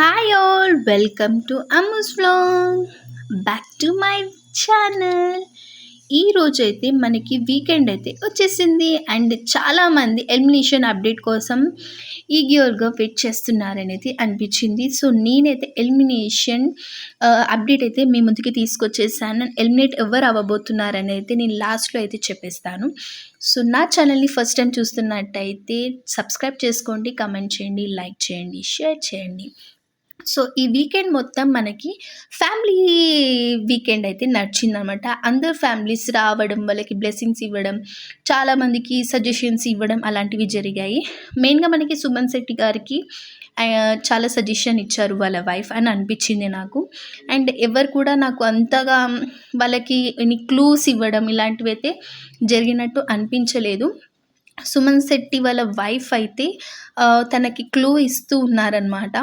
Hi all, welcome to Ammu's vlog. Back to my channel. ఈరోజైతే మనకి weekend అయితే వచ్చేసింది అండ్ చాలామంది ఎలిమినేషన్ అప్డేట్ కోసం ఈగర్గా వెయిట్ చేస్తున్నారనేది అనిపించింది. సో నేనైతే ఎలిమినేషన్ అప్డేట్ అయితే మీ ముందుకి తీసుకొచ్చేసాను. ఎలిమినేట్ ఎవరు అవ్వబోతున్నారని అయితే నేను లాస్ట్లో అయితే చెప్పేస్తాను. సో నా ఛానల్ని ఫస్ట్ టైం చూస్తున్నట్టయితే సబ్స్క్రైబ్ చేసుకోండి, కమెంట్ చేయండి, లైక్ చేయండి, షేర్ చేయండి. సో ఈ వీకెండ్ మొత్తం మనకి ఫ్యామిలీ వీకెండ్ అయితే నడిచిందనమాట. అందరు ఫ్యామిలీస్ రావడం, వాళ్ళకి బ్లెస్సింగ్స్ ఇవ్వడం, చాలామందికి సజెషన్స్ ఇవ్వడం అలాంటివి జరిగాయి. మెయిన్గా మనకి సుమన్ శెట్టి గారికి చాలా సజెషన్ ఇచ్చారు వాళ్ళ వైఫ్ అని అనిపించింది నాకు. అండ్ ఎవరు కూడా నాకు అంతగా వాళ్ళకి ఎన్ని క్లూస్ ఇవ్వడం ఇలాంటివి అయితే జరిగినట్టు అనిపించలేదు. సుమన్ శెట్టి వాళ్ళ వైఫ్ అయితే తనకి క్లూ ఇస్తూ ఉన్నారనమాట.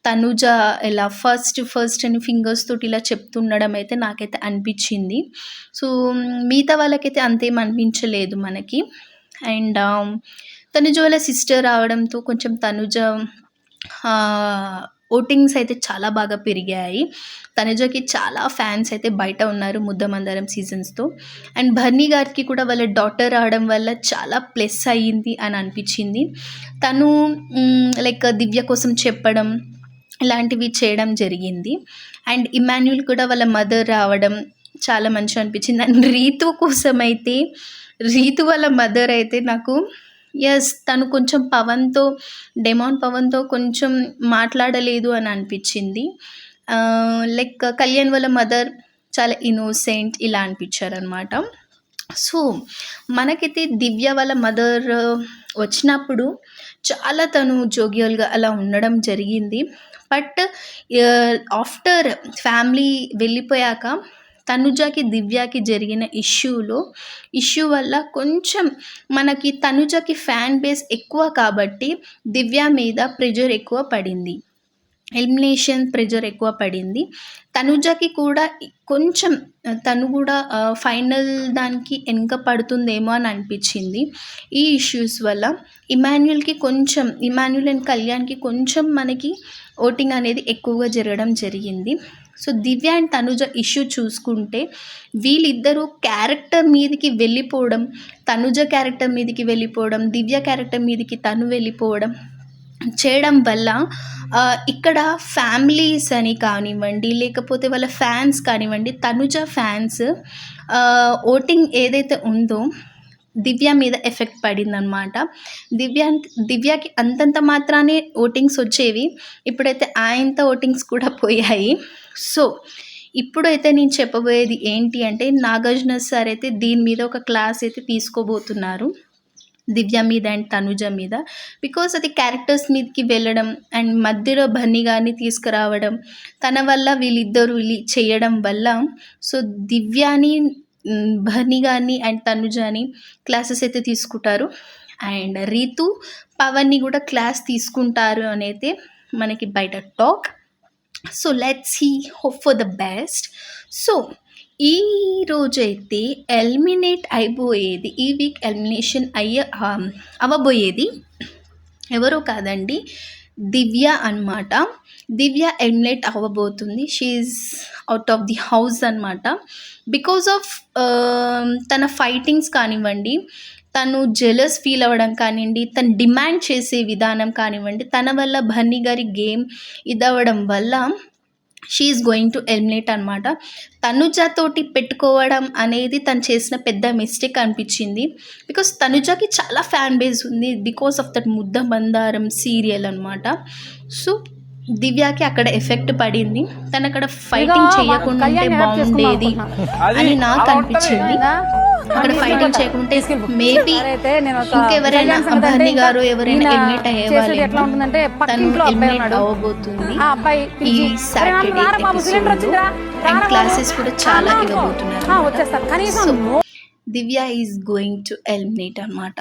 తనుజ ఇలా ఫస్ట్ అని ఫింగర్స్ తోటి ఇలా చెప్తుండడం అయితే నాకైతే అనిపించింది. సో మిగతా వాళ్ళకైతే అంతేం అనిపించలేదు మనకి. అండ్ తనుజ వాళ్ళ సిస్టర్ రావడంతో కొంచెం తనుజ ఓటింగ్స్ అయితే చాలా బాగా పెరిగాయి. తనుజకి చాలా ఫ్యాన్స్ అయితే బయట ఉన్నారు ముద్దమందారం సీజన్స్తో. అండ్ భరణి గారికి కూడా వాళ్ళ డాటర్ రావడం వల్ల చాలా ప్లస్ అయ్యింది అని అనిపించింది. తను లైక్ దివ్య కోసం చెప్పడం ఇలాంటివి చేయడం జరిగింది. అండ్ ఇమాన్యుల్ కూడా వాళ్ళ మదర్ రావడం చాలా మంచిగా అనిపించింది. అండ్ రీతు కోసం అయితే రీతు వాళ్ళ మదర్ అయితే నాకు తను కొంచెం డెమాన్ పవన్తో కొంచెం మాట్లాడలేదు అని అనిపించింది. లైక్ కళ్యాణ్ వాళ్ళ మదర్ చాలా ఇన్నోసెంట్ ఇలా అనిపించారనమాట. సో మనకైతే దివ్య వాళ్ళ మదర్ వచ్చినప్పుడు చాలా తను జోగియల్గా అలా ఉండడం జరిగింది. బట్ ఆఫ్టర్ ఫ్యామిలీ వెళ్ళిపోయాక తనుజకి దివ్యకి జరిగిన ఇష్యూ వల్ల కొంచెం మనకి తనుజకి ఫ్యాన్ బేస్ ఎక్కువ కాబట్టి దివ్య మీద ప్రెజర్ ఎక్కువ పడింది, ఎలిమినేషన్ ప్రెజర్ ఎక్కువ పడింది. తనుజకి కూడా కొంచెం తను కూడా ఫైనల్ దానికి వెనక పడుతుందేమో అని అనిపించింది ఈ ఇష్యూస్ వల్ల. ఇమాన్యుల్ అండ్ కళ్యాణ్కి కొంచెం మనకి ఓటింగ్ అనేది ఎక్కువగా జరగడం జరిగింది. So Divya and Tanuja issue చూసుకుంటే వీళ్ళిద్దరూ క్యారెక్టర్ మీదకి వెళ్ళిపోవడం, తనుజ క్యారెక్టర్ మీదకి వెళ్ళిపోవడం, దివ్య క్యారెక్టర్ మీదకి తను వెళ్ళిపోవడం చేయడం వల్ల ఇక్కడ ఫ్యామిలీస్ అని కానివ్వండి, లేకపోతే వాళ్ళ ఫ్యాన్స్ కానివ్వండి, తనుజ ఫ్యాన్స్ ఓటింగ్ ఏదైతే ఉందో దివ్య మీద ఎఫెక్ట్ పడిందనమాట. దివ్యకి అంతంత మాత్రానే ఓటింగ్స్ వచ్చేవి, ఇప్పుడైతే ఆయంత ఓటింగ్స్ కూడా పోయాయి. సో ఇప్పుడైతే నేను చెప్పబోయేది ఏంటి అంటే, నాగార్జున సార్ అయితే దీని మీద ఒక క్లాస్ అయితే తీసుకోబోతున్నారు దివ్య మీద అండ్ తనుజ మీద. బికాస్ అది క్యారెక్టర్స్ మీదకి వెళ్ళడం అండ్ మధ్యలో భరణి గారిని తీసుకురావడం, తన వల్ల వీళ్ళిద్దరూ చేయడం వల్ల సో దివ్యాని, భరణి గారిని అండ్ తనుజని క్లాసెస్ అయితే తీసుకుంటారు. అండ్ రీతు పవన్ని కూడా క్లాస్ తీసుకుంటారు అని అయితే మనకి బయట talk. So let's see, hope for the best. So ఈ రోజైతే ఎలిమినేట్ అయిపోయేది, ఈ వీక్ ఎలిమినేషన్ అవ్వబోయేది ఎవరో కాదండి, దివ్య అన్నమాట. దివ్య ఎలిమినేట్ అవ్వబోతుంది. She's out of the house అన్నమాట. బికాజ్ ఆఫ్ తన ఫైటింగ్స్ కానివ్వండి, తను జెలస్ ఫీల్ అవ్వడం కానివ్వండి, తను డిమాండ్ చేసే విధానం కానివ్వండి, తన వల్ల భరణి గారి గేమ్ ఇదవ్వడం వల్ల షీఈస్ గోయింగ్ టు ఎలిమినేట్ అనమాట. తనుజతోటి పెట్టుకోవడం అనేది తను చేసిన పెద్ద మిస్టేక్ అనిపించింది. బికాస్ తనుజకి చాలా ఫ్యాన్ బేస్ ఉంది because of that Mudda Mandaram serial అనమాట. సో దివ్యకి అక్కడ ఎఫెక్ట్ పడింది. తను అక్కడ ఫైటింగ్ చేయకుండా ఉంటే బాగుండేది అని నాకు అనిపించింది. అక్కడ ఫైటింగ్ చేయకుంటే మేబీ ఇంకెవరైనా భరణి గారు ఎవరైనా ఎలిమినేట్ అయ్యేవాళ్ళు. తను ఎలిమినేట్ అవ్వబోతుంది ఈ సాటర్డే ఎపిసోడ్లో. అండ్ క్లాసెస్ కూడా చాలా ఇవ్వబోతున్నారు. So Divya is going to eliminate అనమాట.